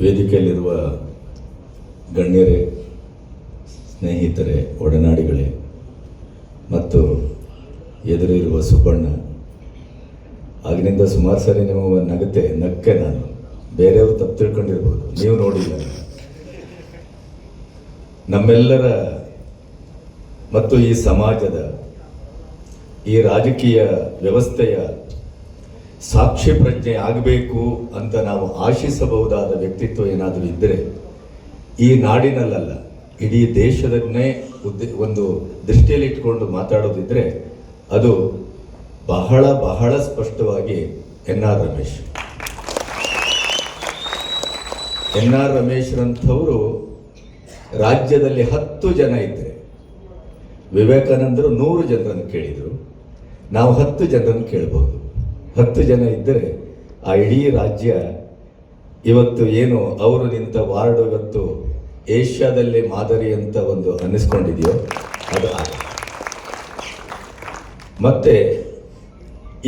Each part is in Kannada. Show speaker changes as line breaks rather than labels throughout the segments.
ವೇದಿಕೆಯಲ್ಲಿರುವ ಗಣ್ಯರೇ, ಸ್ನೇಹಿತರೇ, ಒಡನಾಡಿಗಳೇ ಮತ್ತು ಎದುರಿರುವ ಸುಬ್ಬಣ್ಣ, ಆಗಿನಿಂದ ಸುಮಾರು ಸರಿ ನಿಮ್ಮ ನಕ್ಕೆ ನಾನು ಬೇರೆಯವರು ತಪ್ಪು ತಿಳ್ಕೊಂಡಿರ್ಬೋದು, ನೀವು ನೋಡಿಲ್ಲ. ನಮ್ಮೆಲ್ಲರ ಮತ್ತು ಈ ಸಮಾಜದ, ಈ ರಾಜಕೀಯ ವ್ಯವಸ್ಥೆಯ ಸಾಕ್ಷಿ ಪ್ರಜ್ಞೆ ಆಗಬೇಕು ಅಂತ ನಾವು ಆಶಿಸಬಹುದಾದ ವ್ಯಕ್ತಿತ್ವ ಏನಾದರೂ ಇದ್ದರೆ ಈ ನಾಡಿನಲ್ಲ, ಇಡೀ ದೇಶದನ್ನೇ ಒಂದು ದೃಷ್ಟಿಯಲ್ಲಿ ಇಟ್ಕೊಂಡು ಮಾತಾಡೋದಿದ್ರೆ ಅದು ಬಹಳ ಬಹಳ ಸ್ಪಷ್ಟವಾಗಿ ಎನ್.ಆರ್. ರಮೇಶ್. ಎನ್.ಆರ್. ರಮೇಶ್ರಂಥವರು ರಾಜ್ಯದಲ್ಲಿ 10 ಜನ ಇದ್ದರೆ, ವಿವೇಕಾನಂದರು 100 ಜನರನ್ನು ಕೇಳಿದರು, ನಾವು 10 ಜನರನ್ನು ಕೇಳಬಹುದು. 10 ಜನ ಇದ್ದರೆ ಆ ಇಡೀ ರಾಜ್ಯ ಇವತ್ತು ಏನು ಅವರು ನಿಂತ ವಾರ್ಡ್ ಇವತ್ತು ಏಷ್ಯಾದಲ್ಲೇ ಮಾದರಿ ಅಂತ ಒಂದು ಅನ್ನಿಸ್ಕೊಂಡಿದೆಯೋ ಅದು ಆಗಿದೆ. ಮತ್ತೆ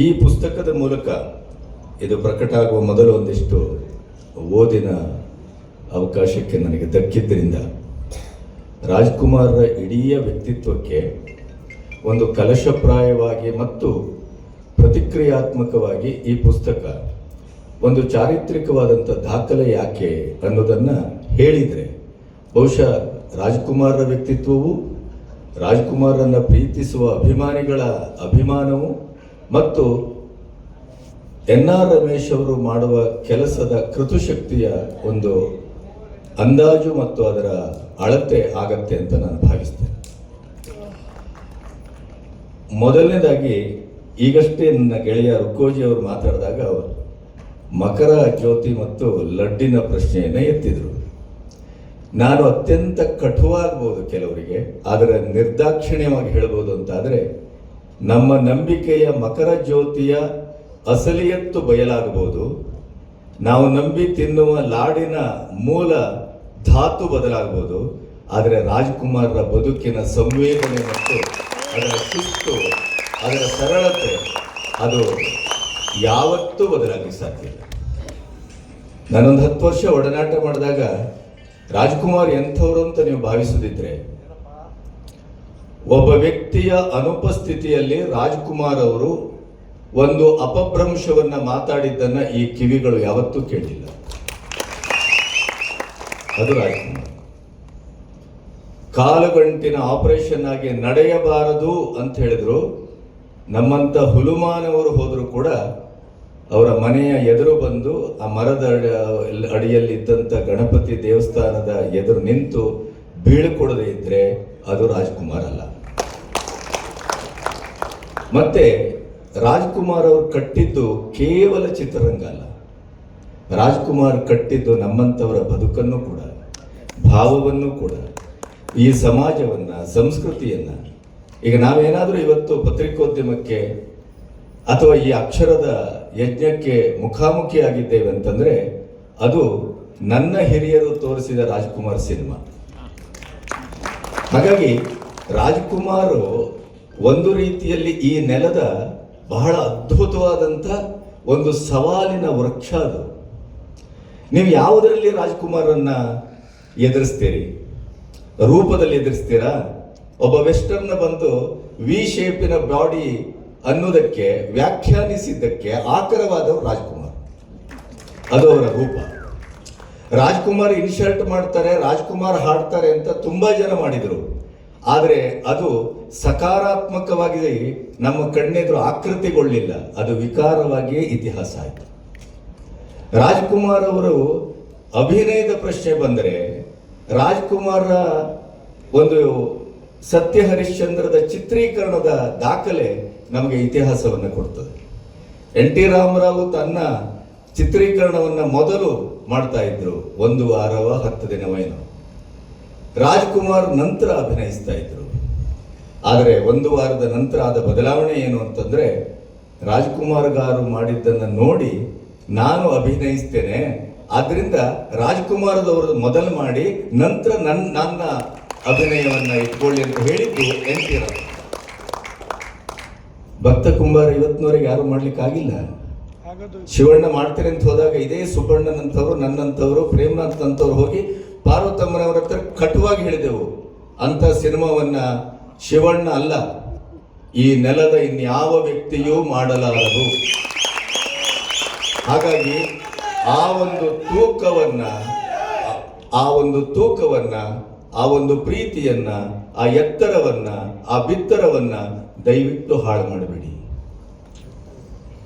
ಈ ಪುಸ್ತಕದ ಮೂಲಕ ಇದು ಪ್ರಕಟ ಆಗುವ ಮೊದಲು ಒಂದಿಷ್ಟು ಓದಿನ ಅವಕಾಶಕ್ಕೆ ನನಗೆ ದಕ್ಕಿದ್ದರಿಂದ ರಾಜ್ಕುಮಾರ್ರ ಇಡೀ ವ್ಯಕ್ತಿತ್ವಕ್ಕೆ ಒಂದು ಕಲಶಪ್ರಾಯವಾಗಿ ಮತ್ತು ಪ್ರತಿಕ್ರಿಯಾತ್ಮಕವಾಗಿ ಈ ಪುಸ್ತಕ ಒಂದು ಚಾರಿತ್ರಿಕವಾದಂಥ ದಾಖಲೆ ಯಾಕೆ ಅನ್ನೋದನ್ನು ಹೇಳಿದರೆ ಬಹುಶಃ ರಾಜ್ಕುಮಾರ್ರ ವ್ಯಕ್ತಿತ್ವವು, ರಾಜ್ಕುಮಾರನ್ನು ಪ್ರೀತಿಸುವ ಅಭಿಮಾನಿಗಳ ಅಭಿಮಾನವು ಮತ್ತು ಎನ್.ಆರ್. ರಮೇಶ್ ಅವರು ಮಾಡುವ ಕೆಲಸದ ಕೃತುಶಕ್ತಿಯ ಒಂದು ಅಂದಾಜು ಮತ್ತು ಅದರ ಅಳತೆ ಆಗತ್ತೆ ಅಂತ ನಾನು ಭಾವಿಸ್ತೇನೆ. ಮೊದಲನೇದಾಗಿ ಈಗಷ್ಟೇ ನನ್ನ ಗೆಳೆಯ ರುಕ್ಕೋಜಿ ಅವರು ಮಾತಾಡಿದಾಗ ಅವರು ಮಕರ ಜ್ಯೋತಿ ಮತ್ತು ಲಡ್ಡಿನ ಪ್ರಶ್ನೆಯನ್ನು ಎತ್ತಿದರು. ನಾನು ಅತ್ಯಂತ ಕಟುವಾಗಬಹುದು ಕೆಲವರಿಗೆ, ಆದರೆ ನಿರ್ದಾಕ್ಷಿಣ್ಯವಾಗಿ ಹೇಳ್ಬೋದು ಅಂತಾದರೆ ನಮ್ಮ ನಂಬಿಕೆಯ ಮಕರ ಜ್ಯೋತಿಯ ಅಸಲಿಯತ್ತು ಬಯಲಾಗಬಹುದು, ನಾವು ನಂಬಿ ತಿನ್ನುವ ಲಾಡಿನ ಮೂಲ ಧಾತು ಬದಲಾಗಬಹುದು, ಆದರೆ ರಾಜ್ಕುಮಾರ್ರ ಬದುಕಿನ ಸಂವೇದನೆ ಮತ್ತು ಅದರ ಶಿಸ್ತು, ಅದರ ಸರಳತೆ ಅದು ಯಾವತ್ತೂ ಬದಲಾಗಲಿಕ್ಕೆ ಸಾಧ್ಯ ಇಲ್ಲ. ನಾನೊಂದು 10 ವರ್ಷ ಒಡನಾಟ ಮಾಡಿದಾಗ ರಾಜ್ಕುಮಾರ್ ಎಂಥವ್ರು ಅಂತ ನೀವು ಭಾವಿಸದಿದ್ರೆ, ಒಬ್ಬ ವ್ಯಕ್ತಿಯ ಅನುಪಸ್ಥಿತಿಯಲ್ಲಿ ರಾಜ್ಕುಮಾರ್ ಅವರು ಒಂದು ಅಪಭ್ರಂಶವನ್ನ ಮಾತಾಡಿದ್ದನ್ನ ಈ ಕಿವಿಗಳು ಯಾವತ್ತೂ ಕೇಳಿಲ್ಲ. ಅದು ರಾಜ್ಕುಮಾರ್. ಕಾಲುಗಂಟಿನ ಆಪರೇಷನ್ ಆಗಿ ನಡೆಯಬಾರದು ಅಂತ ಹೇಳಿದ್ರು, ನಮ್ಮಂತ ಹುಲುಮಾನವರು ಹೋದರೂ ಕೂಡ ಅವರ ಮನೆಯ ಎದುರು ಬಂದು ಆ ಮರದ ಅಡಿಯಲ್ಲಿದ್ದಂಥ ಗಣಪತಿ ದೇವಸ್ಥಾನದ ಎದುರು ನಿಂತು ಬೀಳ್ಕೊಡದೇ ಇದ್ರೆ ಅದು ರಾಜ್ಕುಮಾರ್ ಅಲ್ಲ. ಮತ್ತೆ ರಾಜ್ಕುಮಾರ್ ಅವರು ಕಟ್ಟಿದ್ದು ಕೇವಲ ಚಿತ್ರರಂಗ ಅಲ್ಲ, ರಾಜ್ಕುಮಾರ್ ಕಟ್ಟಿದ್ದು ನಮ್ಮಂಥವರ ಬದುಕನ್ನು ಕೂಡ, ಭಾವವನ್ನು ಕೂಡ, ಈ ಸಮಾಜವನ್ನ, ಸಂಸ್ಕೃತಿಯನ್ನ. ಈಗ ನಾವೇನಾದರೂ ಇವತ್ತು ಪತ್ರಿಕೋದ್ಯಮಕ್ಕೆ ಅಥವಾ ಈ ಅಕ್ಷರದ ಯಜ್ಞಕ್ಕೆ ಮುಖಾಮುಖಿ ಆಗಿದ್ದೇವೆ ಅಂತಂದ್ರೆ ಅದು ನನ್ನ ಹಿರಿಯರು ತೋರಿಸಿದ ರಾಜ್ಕುಮಾರ್ ಸಿನಿಮಾ. ಹಾಗಾಗಿ ರಾಜ್ಕುಮಾರ್ ಒಂದು ರೀತಿಯಲ್ಲಿ ಈ ನೆಲದ ಬಹಳ ಅದ್ಭುತವಾದಂಥ ಒಂದು ಸವಾಲಿನ ವೃಕ್ಷ ಅದು. ನೀವು ಯಾವುದರಲ್ಲಿ ರಾಜ್ಕುಮಾರನ್ನ ಎದುರಿಸ್ತೀರಿ? ರೂಪದಲ್ಲಿ ಎದುರಿಸ್ತೀರಾ? ಒಬ್ಬ ವೆಸ್ಟರ್ನ್ ಬಂದು ವಿ ಶೇಪಿನ ಬಾಡಿ ಅನ್ನೋದಕ್ಕೆ ವ್ಯಾಖ್ಯಾನಿಸಿದ್ದಕ್ಕೆ ಆಕರವಾದವರು ರಾಜ್ಕುಮಾರ್. ಅದು ಅವರ ರೂಪ. ರಾಜ್ಕುಮಾರ್ ಇನ್ಶರ್ಟ್ ಮಾಡ್ತಾರೆ, ರಾಜ್ಕುಮಾರ್ ಹಾಡ್ತಾರೆ ಅಂತ ತುಂಬಾ ಜನ ಮಾಡಿದರು, ಆದರೆ ಅದು ಸಕಾರಾತ್ಮಕವಾಗಿ ನಮ್ಮ ಕಣ್ಣೆದುರು ಆಕೃತಿಗೊಳ್ಳಿಲ್ಲ, ಅದು ವಿಕಾರವಾಗಿಯೇ ಇತಿಹಾಸ ಆಯಿತು. ರಾಜ್ಕುಮಾರ್ ಅವರು ಅಭಿನಯದ ಪ್ರಶ್ನೆ ಬಂದರೆ, ರಾಜ್ಕುಮಾರ್ ಒಂದು ಸತ್ಯ ಹರಿಶ್ಚಂದ್ರದ ಚಿತ್ರೀಕರಣದ ದಾಖಲೆ ನಮಗೆ ಇತಿಹಾಸವನ್ನು ಕೊಡ್ತದೆ. ಎನ್.ಟಿ. ರಾಮರಾವ್ ತನ್ನ ಚಿತ್ರೀಕರಣವನ್ನು ಮೊದಲು ಮಾಡ್ತಾ ಇದ್ರು, 1 ವಾರವ 10 ದಿನವೇನೋ. ರಾಜ್ಕುಮಾರ್ ನಂತರ ಅಭಿನಯಿಸ್ತಾ ಇದ್ರು. ಆದರೆ 1 ವಾರದ ನಂತರ ಆದ ಬದಲಾವಣೆ ಏನು ಅಂತಂದ್ರೆ, ರಾಜ್ಕುಮಾರ್ ಗಾರು ಮಾಡಿದ್ದನ್ನು ನೋಡಿ ನಾನು ಅಭಿನಯಿಸ್ತೇನೆ, ಆದ್ರಿಂದ ರಾಜ್ಕುಮಾರದವರು ಮೊದಲು ಮಾಡಿ ನಂತರ ನನ್ನ ಅಭಿನಯವನ್ನ ಇಟ್ಕೊಳ್ಳಿ ಅಂತ ಹೇಳಿದ್ದು ಎನ್.ಟಿ. ರಾಮರಾವ್. ಭಕ್ತ ಕುಂಬಾರ ಇವತ್ತಿನವರೆಗೆ ಯಾರು ಮಾಡ್ಲಿಕ್ಕೆ ಆಗಿಲ್ಲ. ಶಿವಣ್ಣ ಮಾಡ್ತಾರೆ ಅಂತ ಹೋದಾಗ ಇದೇ ಸುಬ್ಬಣ್ಣನಂತವರು, ನನ್ನಂತವರು, ಪ್ರೇಮನಾಥ್ ಅಂತವ್ರು ಹೋಗಿ ಪಾರ್ವತಮ್ಮನವರ ಹತ್ರ ಕಟುವಾಗಿ ಹೇಳಿದೆವು, ಅಂತ ಸಿನಿಮಾವನ್ನ ಶಿವಣ್ಣ ಅಲ್ಲ, ಈ ನೆಲದ ಇನ್ಯಾವ ವ್ಯಕ್ತಿಯೂ ಮಾಡಲಾರದು. ಹಾಗಾಗಿ ಆ ಒಂದು ತೂಕವನ್ನ ಆ ಒಂದು ಪ್ರೀತಿಯನ್ನ, ಆ ಎತ್ತರವನ್ನ, ಆ ಬಿತ್ತರವನ್ನ ದಯವಿಟ್ಟು ಹಾಳು ಮಾಡಬೇಡಿ.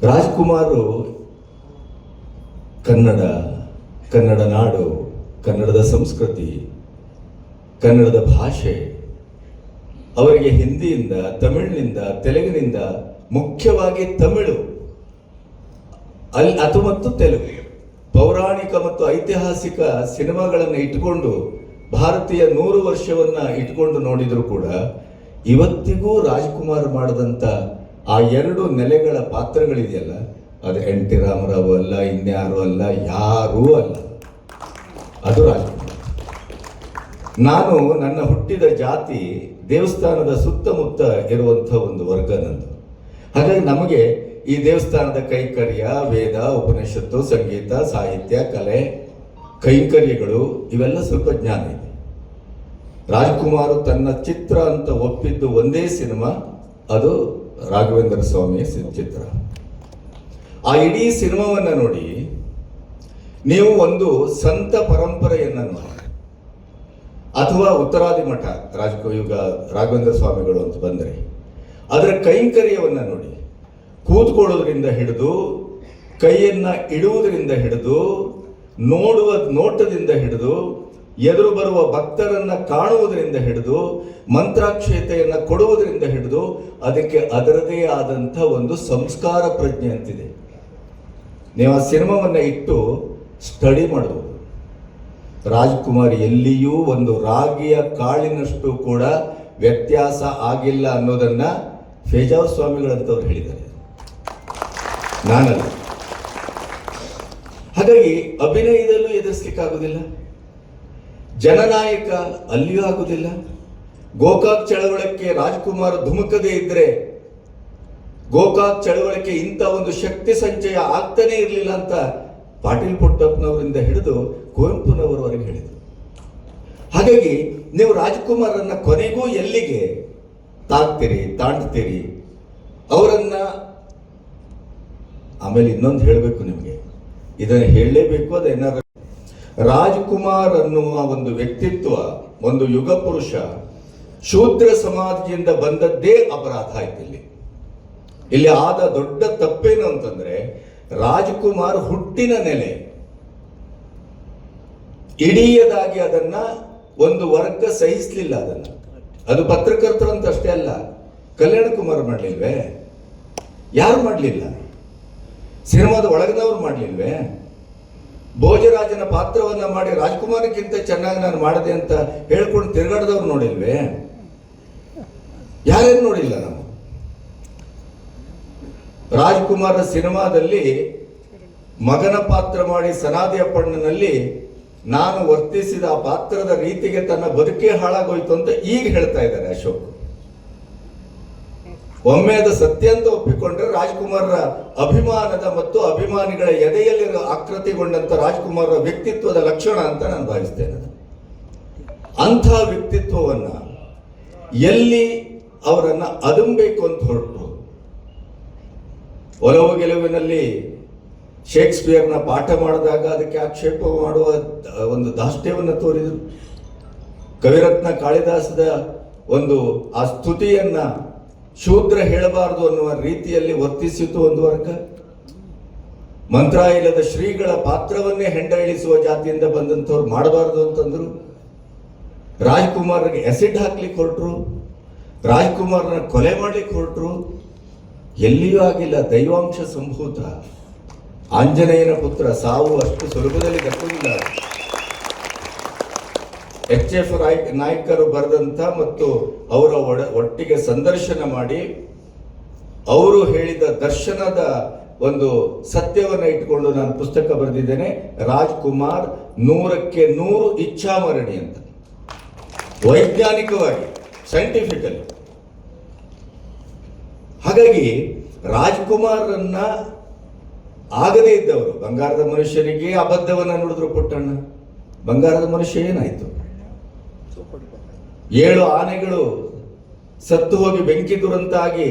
ರಾಜ್ಕುಮಾರು ಕನ್ನಡ ನಾಡು, ಕನ್ನಡದ ಸಂಸ್ಕೃತಿ, ಕನ್ನಡದ ಭಾಷೆ, ಅವರಿಗೆ ಹಿಂದಿಯಿಂದ, ತಮಿಳಿನಿಂದ, ತೆಲುಗಿನಿಂದ, ಮುಖ್ಯವಾಗಿ ತಮಿಳು ಮತ್ತು ತೆಲುಗು ಪೌರಾಣಿಕ ಮತ್ತು ಐತಿಹಾಸಿಕ ಸಿನಿಮಾಗಳನ್ನು ಇಟ್ಟುಕೊಂಡು ಭಾರತೀಯ 100 ವರ್ಷವನ್ನ ಇಟ್ಕೊಂಡು ನೋಡಿದ್ರು ಕೂಡ ಇವತ್ತಿಗೂ ರಾಜ್ಕುಮಾರ್ ಮಾಡಿದಂಥ ಆ 2 ನೆಲೆಗಳ ಪಾತ್ರಗಳಿದೆಯಲ್ಲ, ಅದು ಎನ್ ಟಿ ರಾಮರಾವ್ ಅಲ್ಲ, ಇನ್ಯಾರು ಅಲ್ಲ, ಯಾರೂ ಅಲ್ಲ, ಅದು ರಾಜ್ಕುಮಾರ್. ನಾನು ನನ್ನ ಹುಟ್ಟಿದ ಜಾತಿ ದೇವಸ್ಥಾನದ ಸುತ್ತಮುತ್ತ ಇರುವಂಥ ಒಂದು ವರ್ಗ ನಂದು. ಹಾಗಾಗಿ ನಮಗೆ ಈ ದೇವಸ್ಥಾನದ ಕೈಂಕರ್ಯ, ವೇದ, ಉಪನಿಷತ್ತು, ಸಂಗೀತ, ಸಾಹಿತ್ಯ, ಕಲೆ, ಕೈಂಕರ್ಯಗಳು ಇವೆಲ್ಲ ಸ್ವಲ್ಪ ಜ್ಞಾನ ಇದೆ. ರಾಜ್ಕುಮಾರ್ ತನ್ನ ಚಿತ್ರ ಅಂತ ಒಪ್ಪಿದ್ದು ಒಂದೇ ಸಿನಿಮಾ, ಅದು ರಾಘವೇಂದ್ರ ಸ್ವಾಮಿಯ ಚಿತ್ರ. ಆ ಇಡೀ ಸಿನಿಮಾವನ್ನ ನೋಡಿ ನೀವು ಒಂದು ಸಂತ ಪರಂಪರೆಯನ್ನ ನೋಡಿ, ಅಥವಾ ಉತ್ತರಾದಿ ಮಠ ಈಗ ರಾಘವೇಂದ್ರ ಸ್ವಾಮಿಗಳು ಅಂತ ಬಂದರೆ ಅದರ ಕೈಂಕರ್ಯವನ್ನ ನೋಡಿ, ಕೂತ್ಕೊಳ್ಳೋದ್ರಿಂದ ಹಿಡಿದು, ಕೈಯನ್ನ ಇಡುವುದರಿಂದ ಹಿಡಿದು, ನೋಟದಿಂದ ಹಿಡಿದು, ಎದುರು ಬರುವ ಭಕ್ತರನ್ನ ಕಾಣುವುದರಿಂದ ಹಿಡಿದು, ಮಂತ್ರಾಕ್ಷತೆಯನ್ನ ಕೊಡುವುದರಿಂದ ಹಿಡಿದು, ಅದಕ್ಕೆ ಅದರದೇ ಆದಂಥ ಒಂದು ಸಂಸ್ಕಾರ ಪ್ರಜ್ಞೆ ಅಂತಿದೆ. ನೀವು ಆ ಸಿನಿಮಾವನ್ನ ಇಟ್ಟು ಸ್ಟಡಿ ಮಾಡಬಹುದು. ರಾಜ್ಕುಮಾರ್ ಎಲ್ಲಿಯೂ ಒಂದು ರಾಗಿಯ ಕಾಳಿನಷ್ಟು ಕೂಡ ವ್ಯತ್ಯಾಸ ಆಗಿಲ್ಲ ಅನ್ನೋದನ್ನ ಫೇಜಾವ್ ಸ್ವಾಮಿಗಳಂತವ್ರು ಹೇಳಿದ್ದಾರೆ, ನಾನಲ್ಲ. ಹಾಗಾಗಿ ಅಭಿನಯದಲ್ಲೂ ಎದುರಿಸ್ಲಿಕ್ಕಾಗುವುದಿಲ್ಲ, ಜನನಾಯಕ ಅಲ್ಲಿಯೂ ಆಗುವುದಿಲ್ಲ. ಗೋಕಾಕ್ ಚಳವಳಕ್ಕೆ ರಾಜ್ಕುಮಾರ್ ಧುಮುಕದೇ ಇದ್ರೆ ಗೋಕಾಕ್ ಚಳವಳಕ್ಕೆ ಇಂಥ ಒಂದು ಶಕ್ತಿ ಸಂಚಯ ಆಗ್ತಾನೆ ಇರಲಿಲ್ಲ ಅಂತ ಪಾಟೀಲ್ ಪುಟ್ಟಪ್ಪನವರಿಂದ ಹಿಡಿದು ಕುವೆಂಪುನವರವರೆಗೆ ಹೇಳಿದರು. ಹಾಗಾಗಿ ನೀವು ರಾಜ್ಕುಮಾರನ್ನ ಕೊನೆಗೂ ಎಲ್ಲಿಗೆ ತಾಂಡ್ತೀರಿ ಅವರನ್ನ. ಆಮೇಲೆ ಇನ್ನೊಂದು ಹೇಳಬೇಕು ನಿಮಗೆ, ಇದನ್ನು ಹೇಳಲೇಬೇಕು. ಅದೇನಾದ್ರು ರಾಜ್ಕುಮಾರ್ ಅನ್ನುವ ಒಂದು ವ್ಯಕ್ತಿತ್ವ, ಒಂದು ಯುಗ ಪುರುಷ, ಶೂದ್ರ ಸಮಾಜದಿಂದ ಬಂದದ್ದೇ ಅಪರಾಧ ಆಯ್ತು. ಇಲ್ಲಿ ಆದ ದೊಡ್ಡ ತಪ್ಪೇನು ಅಂತಂದ್ರೆ, ರಾಜ್ಕುಮಾರ್ ಹುಟ್ಟಿನ ನೆಲೆ ಇಡೀಯದಾಗಿ ಅದನ್ನ ಒಂದು ವರ್ಗ ಸಹಿಸಲಿಲ್ಲ. ಅದು ಪತ್ರಕರ್ತರು ಅಂತ ಅಷ್ಟೇ ಅಲ್ಲ, ಕಲ್ಯಾಣ ಕುಮಾರ್ ಮಾಡಲಿಲ್ವೇ? ಯಾರು ಮಾಡಲಿಲ್ಲ? ಸಿನಿಮಾದ ಒಳಗದವ್ರು ಮಾಡಲಿಲ್ವೇ? ಭೋಜರಾಜನ ಪಾತ್ರವನ್ನ ಮಾಡಿ ರಾಜ್ಕುಮಾರ್ಗಿಂತ ಚೆನ್ನಾಗಿ ನಾನು ಮಾಡಿದೆ ಅಂತ ಹೇಳ್ಕೊಂಡು ತಿರುಗಾಡದವ್ರು ನೋಡಿಲ್ವೇ? ಯಾರೇನು ನೋಡಿಲ್ಲ ನಾವು. ರಾಜ್ಕುಮಾರ್ ಸಿನಿಮಾದಲ್ಲಿ ಮಗನ ಪಾತ್ರ ಮಾಡಿ ಸನಾದಿ ಅಪ್ಪಣ್ಣನಲ್ಲಿ ನಾನು ವರ್ತಿಸಿದ ಆ ಪಾತ್ರದ ರೀತಿಗೆ ತನ್ನ ಬದುಕೇ ಹಾಳಾಗೋಯ್ತು ಅಂತ ಈಗ ಹೇಳ್ತಾ ಇದ್ದಾರೆ ಅಶೋಕ್. ಒಮ್ಮೆ ಅದು ಸತ್ಯ ಅಂತ ಒಪ್ಪಿಕೊಂಡ್ರೆ ರಾಜ್ಕುಮಾರ್ರ ಅಭಿಮಾನದ ಮತ್ತು ಅಭಿಮಾನಿಗಳ ಎದೆಯಲ್ಲಿ ಆಕೃತಿಗೊಂಡಂತ ರಾಜ್ಕುಮಾರ್ರ ವ್ಯಕ್ತಿತ್ವದ ಲಕ್ಷಣ ಅಂತ ನಾನು ಭಾವಿಸ್ತೇನೆ. ಅಂಥ ವ್ಯಕ್ತಿತ್ವವನ್ನ ಎಲ್ಲಿ ಅವರನ್ನ ಅದುಂಬೇಕು ಅಂತ ಹೊರಟು, ಒಲವು ಗೆಲುವಿನಲ್ಲಿ ಶೇಕ್ಸ್ಪಿಯರ್ನ ಪಾಠ ಮಾಡಿದಾಗ ಅದಕ್ಕೆ ಆಕ್ಷೇಪ ಮಾಡುವ ಒಂದು ದಾಷ್ಟ್ಯವನ್ನು ತೋರಿದರು. ಕವಿರತ್ನ ಕಾಳಿದಾಸದ ಒಂದು ಆ ಸ್ತುತಿಯನ್ನ ಶೂದ್ರ ಹೇಳಬಾರದು ಅನ್ನುವ ರೀತಿಯಲ್ಲಿ ವರ್ತಿಸಿತು ಒಂದು ವರ್ಗ. ಮಂತ್ರಾಲಯದ ಶ್ರೀಗಳ ಪಾತ್ರವನ್ನೇ ಹೆಂಡ ಇಳಿಸುವ ಜಾತಿಯಿಂದ ಬಂದಂಥವ್ರು ಮಾಡಬಾರದು ಅಂತಂದ್ರು. ರಾಜ್ಕುಮಾರ್ಗೆ ಆಸಿಡ್ ಹಾಕ್ಲಿಕ್ಕೆ ಹೊರಟ್ರು, ರಾಜ್ಕುಮಾರ್ನ ಕೊಲೆ ಮಾಡ್ಲಿಕ್ಕೆ ಹೊರಟ್ರು. ಎಲ್ಲಿಯೂ ಆಗಿಲ್ಲ. ದೈವಾಂಶ ಸಂಭೂತ ಆಂಜನೇಯನ ಪುತ್ರ, ಸಾವು ಅಷ್ಟು ಸುಲಭದಲ್ಲಿ ದಕ್ಕುವುದಿಲ್ಲ. ಎಚ್.ಎಫ್. ನಾಯ್ಕರು ಬರೆದಂತ ಮತ್ತು ಅವರ ಒಟ್ಟಿಗೆ ಸಂದರ್ಶನ ಮಾಡಿ ಅವರು ಹೇಳಿದ ದರ್ಶನದ ಒಂದು ಸತ್ಯವನ್ನು ಇಟ್ಟುಕೊಂಡು ನಾನು ಪುಸ್ತಕ ಬರೆದಿದ್ದೇನೆ, ರಾಜ್ಕುಮಾರ್ 100ಕ್ಕೆ 100 ಇಚ್ಛಾಮರಣಿ ಅಂತ, ವೈಜ್ಞಾನಿಕವಾಗಿ, ಸೈಂಟಿಫಿಕಲಿ. ಹಾಗಾಗಿ ರಾಜ್ಕುಮಾರನ್ನ ಆಗದೇ ಇದ್ದವರು. ಬಂಗಾರದ ಮನುಷ್ಯನಿಗೆ ಅಬದ್ಧವನ್ನ ನುಡಿದ್ರು ಪುಟ್ಟಣ್ಣ. ಬಂಗಾರದ ಮನುಷ್ಯ ಏನಾಯ್ತು? 7 ಆನೆಗಳು ಸತ್ತು ಹೋಗಿ ಬೆಂಕಿ ದುರಂತಾಗಿ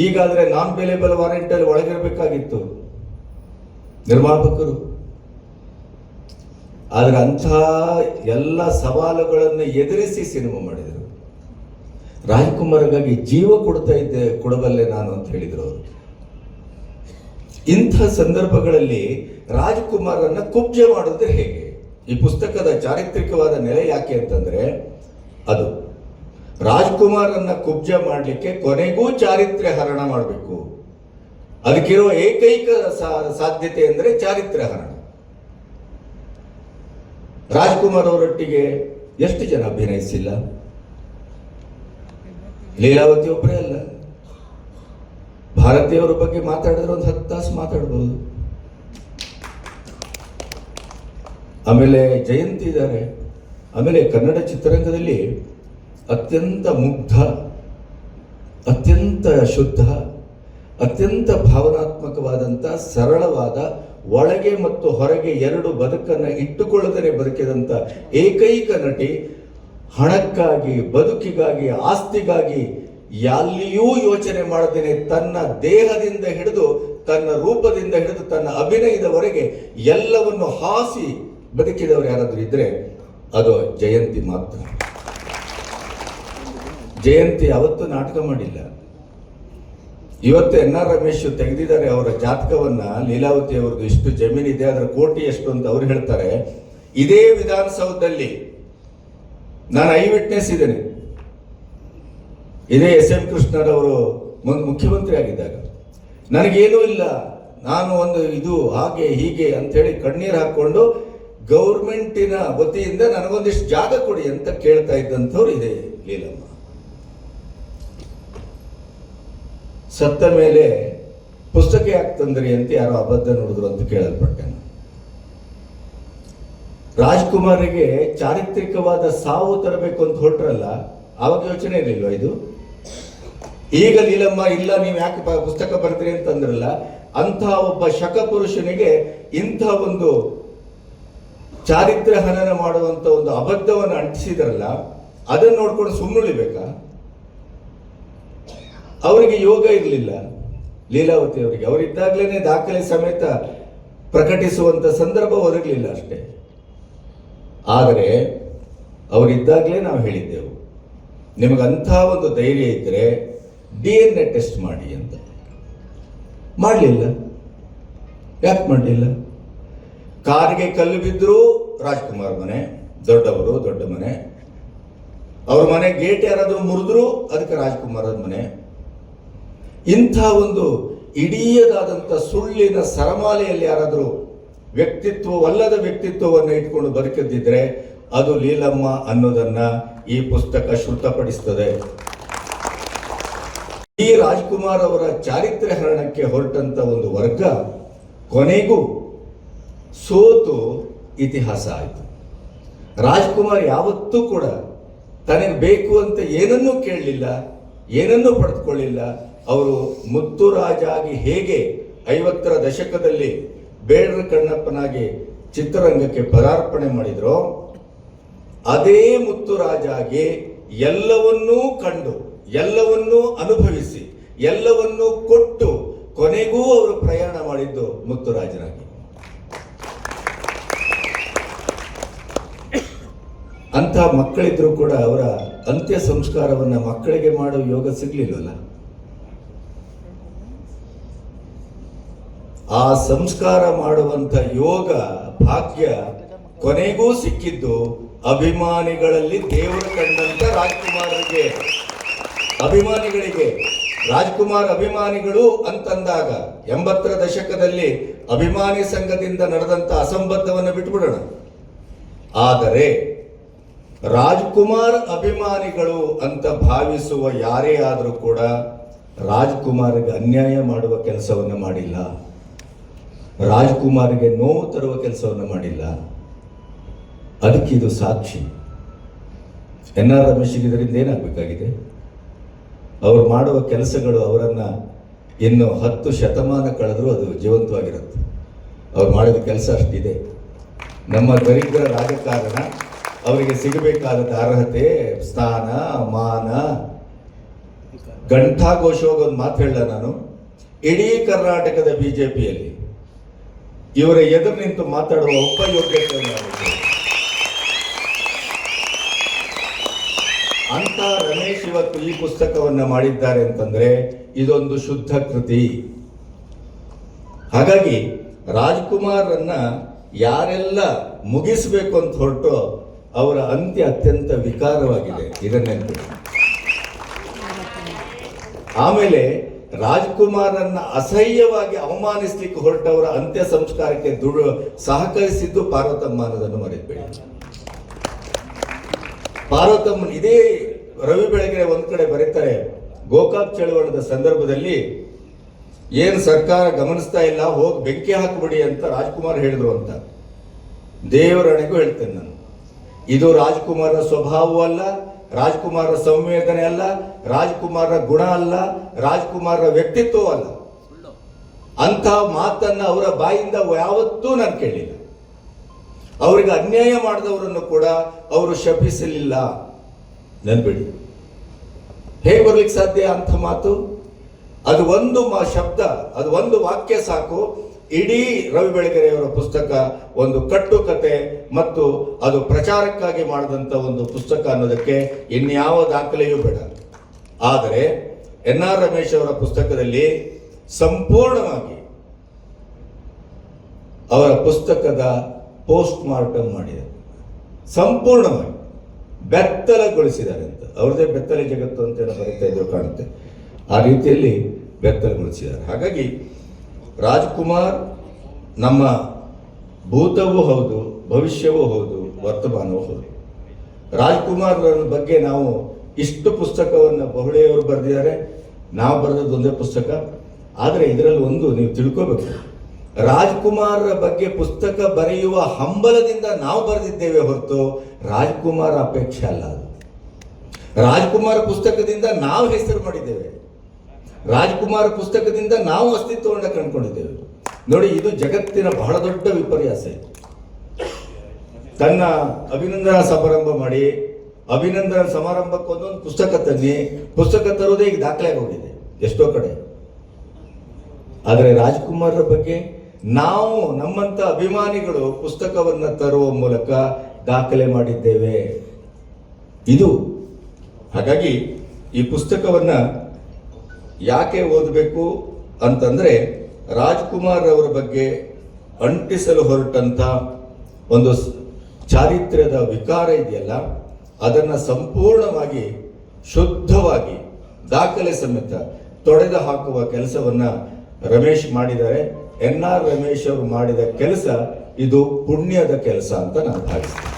ಈಗಾದ್ರೆ ನಾನ್ ಬೇಲೇಬಲ್ ವಾರೆಂಟ್ ಅಲ್ಲಿ ಒಳಗಿರಬೇಕಾಗಿತ್ತು ನಿರ್ಮಾಪಕರು. ಆದ್ರೆ ಅಂಥ ಎಲ್ಲ ಸವಾಲುಗಳನ್ನು ಎದುರಿಸಿ ಸಿನಿಮಾ ಮಾಡಿದರು. ರಾಜ್ಕುಮಾರ್ಗಾಗಿ ಜೀವ ಕೊಡಬಲ್ಲೆ ನಾನು ಅಂತ ಹೇಳಿದ್ರು ಅವರು. ಇಂಥ ಸಂದರ್ಭಗಳಲ್ಲಿ ರಾಜ್ಕುಮಾರನ್ನ ಕುಬ್ಜೆ ಮಾಡಿದ್ರೆ ಹೇಗೆ? ಈ ಪುಸ್ತಕದ ಚಾರಿತ್ರಿಕವಾದ ನೆಲೆ ಯಾಕೆ ಅಂತಂದ್ರೆ ಅದು ರಾಜ್ಕುಮಾರನ್ನ ಕುಬ್ಜೆ ಮಾಡಲಿಕ್ಕೆ ಕೊನೆಗೂ ಚಾರಿತ್ರ್ಯ ಹರಣ ಮಾಡಬೇಕು. ಅದಕ್ಕಿರುವ ಏಕೈಕ ಸಾಧ್ಯತೆ ಅಂದರೆ ಚಾರಿತ್ರ್ಯ ಹರಣ. ರಾಜ್ಕುಮಾರ್ ಅವರೊಟ್ಟಿಗೆ ಎಷ್ಟು ಜನ ಅಭಿನಯಿಸಿಲ್ಲ? ಲೀಲಾವತಿ ಒಬ್ಬರೇ ಅಲ್ಲ. ಭಾರತೀಯವರ ಬಗ್ಗೆ ಮಾತಾಡಿದ್ರೆ ಒಂದು 10 ತಾಸು ಮಾತಾಡ್ಬೋದು. ಆಮೇಲೆ ಜಯಂತಿ ಇದ್ದಾರೆ. ಆಮೇಲೆ ಕನ್ನಡ ಚಿತ್ರರಂಗದಲ್ಲಿ ಅತ್ಯಂತ ಮುಗ್ಧ, ಅತ್ಯಂತ ಶುದ್ಧ, ಅತ್ಯಂತ ಭಾವನಾತ್ಮಕವಾದಂಥ ಸರಳವಾದ, ಒಳಗೆ ಮತ್ತು ಹೊರಗೆ 2 ಬದುಕನ್ನು ಇಟ್ಟುಕೊಳ್ಳದೇ ಬದುಕಿದಂಥ ಏಕೈಕ ನಟಿ. ಹಣಕ್ಕಾಗಿ, ಬದುಕಿಗಾಗಿ, ಆಸ್ತಿಗಾಗಿ ಎಲ್ಲಿಯೂ ಯೋಚನೆ ಮಾಡದೇನೆ ತನ್ನ ದೇಹದಿಂದ ಹಿಡಿದು, ತನ್ನ ರೂಪದಿಂದ ಹಿಡಿದು, ತನ್ನ ಅಭಿನಯದವರೆಗೆ ಎಲ್ಲವನ್ನು ಹಾಸಿ ಬದುಕಿದವರು ಯಾರಾದರೂ ಇದ್ರೆ ಅದು ಜಯಂತಿ ಮಾತ್ರ. ಜಯಂತಿ ಯಾವತ್ತೂ ನಾಟಕ ಮಾಡಿಲ್ಲ. ಇವತ್ತು NR ರಮೇಶ್ ತೆಗೆದಿದ್ದಾರೆ ಅವರ ಜಾತಕವನ್ನ. ಲೀಲಾವತಿ ಅವ್ರದ್ದು ಇಷ್ಟು ಜಮೀನಿದೆ, ಅದರ ಕೋಟಿ ಎಷ್ಟು ಅಂತ ಅವ್ರು ಹೇಳ್ತಾರೆ. ಇದೇ ವಿಧಾನಸೌಧದಲ್ಲಿ ನಾನು ಐ ವಿಟ್ನೆಸ್ ಇದ್ದೇನೆ. ಇದೇ SM ಕೃಷ್ಣರವರು ಮುಖ್ಯಮಂತ್ರಿ ಆಗಿದ್ದಾಗ ನನಗೇನೂ ಇಲ್ಲ, ನಾನು ಒಂದು ಇದು ಹಾಗೆ ಹೀಗೆ ಅಂತೇಳಿ ಕಣ್ಣೀರು ಹಾಕೊಂಡು ಗೌರ್ಮೆಂಟಿನ ವತಿಯಿಂದ ನನಗೊಂದಿಷ್ಟು ಜಾಗ ಕೊಡಿ ಅಂತ ಕೇಳ್ತಾ ಇದ್ದಂಥವ್ರು ಇದೆ ಲೀಲಮ್ಮ. ಸತ್ತ ಮೇಲೆ ಪುಸ್ತಕ ಯಾಕೆ ತಂದ್ರಿ ಅಂತ ಯಾರೋ ಅಬದ್ಧ ನುಡಿದ್ರು ಅಂತ ಕೇಳಲ್ಪಟ್ಟೆ. ರಾಜ್ಕುಮಾರಿಗೆ ಚಾರಿತ್ರಿಕವಾದ ಸಾವು ತರಬೇಕು ಅಂತ ಹೊರಟ್ರಲ್ಲ, ಆವಾಗ ಯೋಚನೆ ಇರಲಿಲ್ವ ಇದು? ಈಗ ಲೀಲಮ್ಮ ಇಲ್ಲ ನೀವು ಯಾಕೆ ಪುಸ್ತಕ ಬರ್ತೀರಿ ಅಂತಂದ್ರಲ್ಲ, ಅಂಥ ಒಬ್ಬ ಶಕ ಪುರುಷನಿಗೆ ಇಂಥ ಒಂದು ಚಾರಿತ್ರ್ಯ ಹನನ ಮಾಡುವಂತ ಒಂದು ಅಬದ್ಧವನ್ನು ಅಂಟಿಸಿದ್ರಲ್ಲ, ಅದನ್ನು ನೋಡ್ಕೊಂಡು ಸುಮ್ಮನುಳಿಬೇಕಾ? ಅವರಿಗೆ ಯೋಗ ಇರಲಿಲ್ಲ ಲೀಲಾವತಿ ಅವರಿಗೆ. ಅವರಿದ್ದಾಗಲೇ ದಾಖಲೆ ಸಮೇತ ಪ್ರಕಟಿಸುವಂತ ಸಂದರ್ಭ ಒದಗಲಿಲ್ಲ ಅಷ್ಟೇ. ಆದರೆ ಅವರಿದ್ದಾಗಲೇ ನಾವು ಹೇಳಿದ್ದೆವು, ನಿಮಗಂಥ ಒಂದು ಧೈರ್ಯ ಇದ್ದರೆ DNA ಟೆಸ್ಟ್ ಮಾಡಿ ಅಂತ. ಮಾಡಲಿಲ್ಲ. ಯಾಕೆ ಮಾಡಲಿಲ್ಲ? ಕಾರಿಗೆ ಕಲ್ಲು ಬಿದ್ದರೂ ರಾಜ್ಕುಮಾರ್ ಮನೆ, ದೊಡ್ಡವರು, ದೊಡ್ಡ ಮನೆ. ಅವ್ರ ಮನೆ ಗೇಟ್ ಯಾರಾದರೂ ಮುರಿದ್ರು ಅದಕ್ಕೆ ರಾಜ್ಕುಮಾರ್ ಮನೆ. ಇಂಥ ಒಂದು ಇಡೀದಾದಂಥ ಸುಳ್ಳಿನ ಸರಮಾಲೆಯಲ್ಲಿ ಯಾರಾದರೂ ವ್ಯಕ್ತಿತ್ವವಲ್ಲದ ವ್ಯಕ್ತಿತ್ವವನ್ನು ಇಟ್ಕೊಂಡು ಬದುಕಿದ್ದಿದ್ರೆ ಅದು ಲೀಲಮ್ಮ ಅನ್ನೋದನ್ನ ಈ ಪುಸ್ತಕ ಶ್ರುತಪಡಿಸ್ತದೆ. ಈ ರಾಜ್ಕುಮಾರ್ ಅವರ ಚಾರಿತ್ರ್ಯ ಹರಣಕ್ಕೆ ಹೊರಟಂತ ಒಂದು ವರ್ಗ ಕೊನೆಗೂ ಸೋತು ಇತಿಹಾಸ ಆಯಿತು. ರಾಜ್ಕುಮಾರ್ ಯಾವತ್ತೂ ಕೂಡ ತನಗೆ ಬೇಕು ಅಂತ ಏನನ್ನೂ ಕೇಳಲಿಲ್ಲ, ಏನನ್ನೂ ಪಡೆದುಕೊಳ್ಳಿಲ್ಲ. ಅವರು ಮುತ್ತುರಾಜಾಗಿ ಹೇಗೆ 50ರ ದಶಕದಲ್ಲಿ ಬೇಡರ ಕಣ್ಣಪ್ಪನಾಗಿ ಚಿತ್ರರಂಗಕ್ಕೆ ಪದಾರ್ಪಣೆ ಮಾಡಿದ್ರು, ಅದೇ ಮುತ್ತುರಾಜಾಗಿ ಎಲ್ಲವನ್ನೂ ಕಂಡು, ಎಲ್ಲವನ್ನೂ ಅನುಭವಿಸಿ, ಎಲ್ಲವನ್ನೂ ಕೊಟ್ಟು ಕೊನೆಗೂ ಅವರು ಪ್ರಯಾಣ ಮಾಡಿದ್ದು ಮುತ್ತುರಾಜನಾಗಿ. ಅಂಥ ಮಕ್ಕಳಿದ್ರು ಕೂಡ ಅವರ ಅಂತ್ಯ ಸಂಸ್ಕಾರವನ್ನು ಮಕ್ಕಳಿಗೆ ಮಾಡೋ ಯೋಗ ಸಿಗ್ಲಿಲ್ವಲ್ಲ. ಆ ಸಂಸ್ಕಾರ ಮಾಡುವಂತ ಯೋಗ ಭಾಗ್ಯ ಕೊನೆಗೂ ಸಿಕ್ಕಿದ್ದು ಅಭಿಮಾನಿಗಳಲ್ಲಿ ದೇವರು ಕಂಡಂತ ಅಭಿಮಾನಿಗಳಿಗೆ. ರಾಜ್ಕುಮಾರ್ ಅಭಿಮಾನಿಗಳು ಅಂತಂದಾಗ 80ರ ದಶಕದಲ್ಲಿ ಅಭಿಮಾನಿ ಸಂಘದಿಂದ ನಡೆದಂತ ಅಸಂಬದ್ಧವನ್ನು ಬಿಟ್ಬಿಡೋಣ. ಆದರೆ ರಾಜ್ಕುಮಾರ್ ಅಭಿಮಾನಿಗಳು ಅಂತ ಭಾವಿಸುವ ಯಾರೇ ಆದರೂ ಕೂಡ ರಾಜ್ಕುಮಾರ್ಗೆ ಅನ್ಯಾಯ ಮಾಡುವ ಕೆಲಸವನ್ನು ಮಾಡಿಲ್ಲ, ರಾಜ್ಕುಮಾರ್ಗೆ ನೋವು ತರುವ ಕೆಲಸವನ್ನು ಮಾಡಿಲ್ಲ. ಅದಕ್ಕೆ ಇದು ಸಾಕ್ಷಿ. NR ರಮೇಶ್ಗೆ ಇದರಿಂದ ಏನಾಗಬೇಕಾಗಿದೆ? ಅವರು ಮಾಡುವ ಕೆಲಸಗಳು ಅವರನ್ನ ಇನ್ನು 10 ಶತಮಾನ ಕಳೆದರೂ ಅದು ಜೀವಂತವಾಗಿರುತ್ತೆ. ಅವ್ರು ಮಾಡಿದ ಕೆಲಸ ಅಷ್ಟಿದೆ. ನಮ್ಮ ದರಿದ್ರ ರಾಜಕಾರಣ ಅವರಿಗೆ ಸಿಗಬೇಕಾದ ಅರ್ಹತೆ, ಸ್ಥಾನ, ಮಾನ, ಘಂಟಾಘೋಷವಾಗಿ ಒಂದು ಮಾತು ಹೇಳ ನಾನು. ಇಡೀ ಕರ್ನಾಟಕದ ಬಿಜೆಪಿಯಲ್ಲಿ ಇವರ ಎದುರು ನಿಂತು ಮಾತಾಡುವ ಒಬ್ಬ ಯೋಗ್ಯತೆ ಅಂತ ರಮೇಶ್ ಇವತ್ತು ಈ ಪುಸ್ತಕವನ್ನ ಮಾಡಿದ್ದಾರೆ ಅಂತಂದ್ರೆ ಇದೊಂದು ಶುದ್ಧ ಕೃತಿ. ಹಾಗಾಗಿ ರಾಜ್ಕುಮಾರನ್ನ ಯಾರೆಲ್ಲ ಮುಗಿಸ್ಬೇಕು ಅಂತ ಹೊರಟು ಅವರ ಅಂತ್ಯ ಅತ್ಯಂತ ವಿಕಾರವಾಗಿದೆ, ಇದನ್ನೇ. ಆಮೇಲೆ ರಾಜ್ಕುಮಾರನ್ನ ಅಸಹ್ಯವಾಗಿ ಅವಮಾನಿಸ್ಲಿಕ್ಕೆ ಹೊರಟವರ ಅಂತ್ಯ ಸಂಸ್ಕಾರಕ್ಕೆ ಸಹಕರಿಸಿದ್ದು ಪಾರ್ವತಮ್ಮ ಅನ್ನೋದನ್ನು ಮರೆಯಬೇಡಿ. ಪಾರ್ವತಮ್ಮನ ಇದೇ ರವಿ ಬೆಳಗೆರೆ ಒಂದ್ ಕಡೆ ಬರೀತಾರೆ, ಗೋಕಾಕ್ ಚಳವಳದ ಸಂದರ್ಭದಲ್ಲಿ ಏನು ಸರ್ಕಾರ ಗಮನಿಸ್ತಾ ಇಲ್ಲ, ಹೋಗಿ ಬೆಂಕಿ ಹಾಕ್ಬಿಡಿ ಅಂತ ರಾಜ್ಕುಮಾರ್ ಹೇಳಿದ್ರು ಅಂತ. ದೇವರಣೆಗೂ ಹೇಳ್ತೇನೆ ನಾನು, ಇದು ರಾಜ್ಕುಮಾರ ಸ್ವಭಾವವಲ್ಲ, ರಾಜ್ಕುಮಾರ ಸಂವೇದನೆ ಅಲ್ಲ, ರಾಜ್ಕುಮಾರ ಗುಣ ಅಲ್ಲ, ರಾಜ್ಕುಮಾರ ವ್ಯಕ್ತಿತ್ವ ಅಲ್ಲ. ಅಂತ ಮಾತನ್ನ ಅವರ ಬಾಯಿಂದ ಯಾವತ್ತೂ ನಾನು ಕೇಳಿಲ್ಲ. ಅವರಿಗೆ ಅನ್ಯಾಯ ಮಾಡಿದವರನ್ನು ಕೂಡ ಅವರು ಶಪಿಸಲಿಲ್ಲ. ನೆನ್ಬಿಡಿ, ಹೇಗೆ ಬರ್ಲಿಕ್ಕೆ ಸಾಧ್ಯ ಅಂತ ಮಾತು? ಅದು ಒಂದು ಶಬ್ದ, ಅದು ಒಂದು ವಾಕ್ಯ ಸಾಕು, ಇಡೀ ರವಿ ಬೆಳಗೆರೆಯವರ ಪುಸ್ತಕ ಒಂದು ಕಟ್ಟುಕತೆ ಮತ್ತು ಅದು ಪ್ರಚಾರಕ್ಕಾಗಿ ಮಾಡಿದಂಥ ಒಂದು ಪುಸ್ತಕ ಅನ್ನೋದಕ್ಕೆ ಇನ್ಯಾವ ದಾಖಲೆಯೂ ಬೇಡ. ಆದರೆ ಎನ್.ಆರ್. ರಮೇಶ್ ಅವರ ಪುಸ್ತಕದಲ್ಲಿ ಸಂಪೂರ್ಣವಾಗಿ ಅವರ ಪುಸ್ತಕದ ಪೋಸ್ಟ್ ಮಾರ್ಟಮ್ ಮಾಡಿದ್ದಾರೆ, ಸಂಪೂರ್ಣವಾಗಿ ಬೆತ್ತಲಗೊಳಿಸಿದ್ದಾರೆ ಅಂತ. ಅವ್ರದೇ ಬೆತ್ತಲೆ ಜಗತ್ತು ಅಂತ ಬರೀತಾ ಇದ್ರು ಕಾಣುತ್ತೆ, ಆ ರೀತಿಯಲ್ಲಿ ಬೆತ್ತಲಗೊಳಿಸಿದ್ದಾರೆ. ಹಾಗಾಗಿ ರಾಜ್ಕುಮಾರ್ ನಮ್ಮ ಭೂತವೂ ಹೌದು, ಭವಿಷ್ಯವೂ ಹೌದು, ವರ್ತಮಾನವೂ ಹೌದು. ರಾಜ್ಕುಮಾರ್ ಬಗ್ಗೆ ನಾವು ಇಷ್ಟು ಪುಸ್ತಕವನ್ನು ಬಹುಳೆಯವರು ಬರೆದಿದ್ದಾರೆ, ನಾವು ಬರೆದದ್ದು ಒಂದೇ ಪುಸ್ತಕ. ಆದರೆ ಇದರಲ್ಲಿ ಒಂದು ನೀವು ತಿಳ್ಕೋಬೇಕು, ರಾಜ್ಕುಮಾರ್ ಬಗ್ಗೆ ಪುಸ್ತಕ ಬರೆಯುವ ಹಂಬಲದಿಂದ ನಾವು ಬರೆದಿದ್ದೇವೆ ಹೊರತು ರಾಜ್ಕುಮಾರ್ ಅಪೇಕ್ಷೆ ಅಲ್ಲ. ಅದು ರಾಜ್ಕುಮಾರ್ ಪುಸ್ತಕದಿಂದ ನಾವು ಹೆಸರು ಮಾಡಿದ್ದೇವೆ, ರಾಜ್ಕುಮಾರ್ ಪುಸ್ತಕದಿಂದ ನಾವು ಅಸ್ತಿತ್ವವನ್ನು ಕಂಡುಕೊಂಡಿದ್ದೇವೆ. ನೋಡಿ, ಇದು ಜಗತ್ತಿನ ಬಹಳ ದೊಡ್ಡ ವಿಪರ್ಯಾಸ. ತನ್ನ ಅಭಿನಂದನಾ ಸಮಾರಂಭ ಮಾಡಿ, ಅಭಿನಂದನಾ ಸಮಾರಂಭಕ್ಕೆ ಒಂದೊಂದು ಪುಸ್ತಕ ತನ್ನಿ, ಪುಸ್ತಕ ತರೋದೇ ಈಗ ದಾಖಲೆ ಆಗೋಗಿದೆ ಎಷ್ಟೋ ಕಡೆ. ಆದರೆ ರಾಜ್ಕುಮಾರ್ ಬಗ್ಗೆ ನಾವು ನಮ್ಮಂತ ಅಭಿಮಾನಿಗಳು ಪುಸ್ತಕವನ್ನು ತರುವ ಮೂಲಕ ದಾಖಲೆ ಮಾಡಿದ್ದೇವೆ ಇದು. ಹಾಗಾಗಿ ಈ ಪುಸ್ತಕವನ್ನ ಯಾಕೆ ಓದಬೇಕು ಅಂತಂದ್ರೆ, ರಾಜ್ಕುಮಾರ್ ಅವರ ಬಗ್ಗೆ ಅಂಟಿಸಲು ಹೊರಟಂತ ಒಂದು ಚಾರಿತ್ರ್ಯದ ವಿಕಾರ ಇದೆಯಲ್ಲ, ಅದನ್ನು ಸಂಪೂರ್ಣವಾಗಿ ಶುದ್ಧವಾಗಿ ದಾಖಲೆ ಸಮೇತ ತೊಡೆದು ಹಾಕುವ ಕೆಲಸವನ್ನ ರಮೇಶ್ ಮಾಡಿದ್ದಾರೆ. ಎನ್.ಆರ್. ರಮೇಶ್ ಅವರು ಮಾಡಿದ ಕೆಲಸ ಇದು ಪುಣ್ಯದ ಕೆಲಸ ಅಂತ ನಾನು ಭಾವಿಸ್ತೇನೆ.